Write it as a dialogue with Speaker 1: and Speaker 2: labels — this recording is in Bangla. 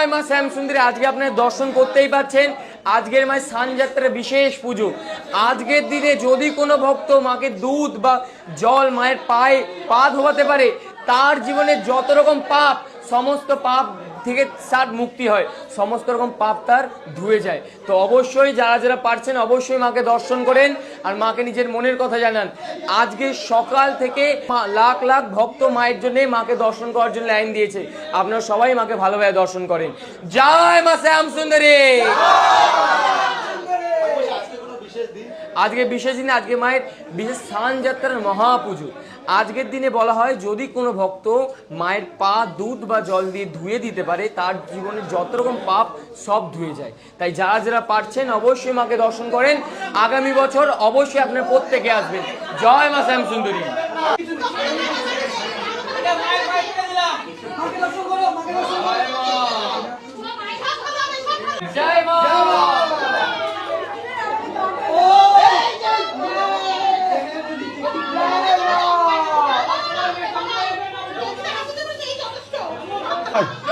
Speaker 1: জয় মা শ্যামসুন্দরী। আজকে আপনারা দর্শন করতেই পাচ্ছেন, আজকের মায়ের স্নানযাত্রার বিশেষ পুজো। আজকের দিনে যদি কোনো ভক্ত মাকে দুধ বা জল মায়ের পায়ে পা ধোয়াতে পারে, তার জীবনে যত রকম পাপ, সমস্ত পাপ থেকে তার মুক্তি হয়, সমস্ত রকম পাপ তার ধুয়ে যায়। তো অবশ্যই যারা যারা পারছেন অবশ্যই মাকে দর্শন করেন আর মাকে নিজের মনের কথা জানান। আজকে সকাল থেকে লাখ লাখ ভক্ত মায়ের জন্য মাকে দর্শন করার জন্য লাইন দিয়েছে। আপনারা সবাই মাকে ভালোভাবে দর্শন করেন। জয় মা শ্যামসুন্দরী। আজকে বিশেষ দিনে, আজকে মায়ের বিশেষ স্নানযাত্রার মহাপুজো। আজকের দিনে বলা হয় যদি কোনো ভক্ত মায়ের পা দুধ বা জল দিয়ে ধুয়ে দিতে পারে, তার জীবনে যত রকম পাপ সব ধুয়ে যায়। তাই যারা যারা পারছেন অবশ্যই মাকে দর্শন করেন। আগামী বছর অবশ্যই আপনার প্রত্যেকে আসবেন। জয় মা শ্যামসুন্দরী। জয় মা।
Speaker 2: Ay.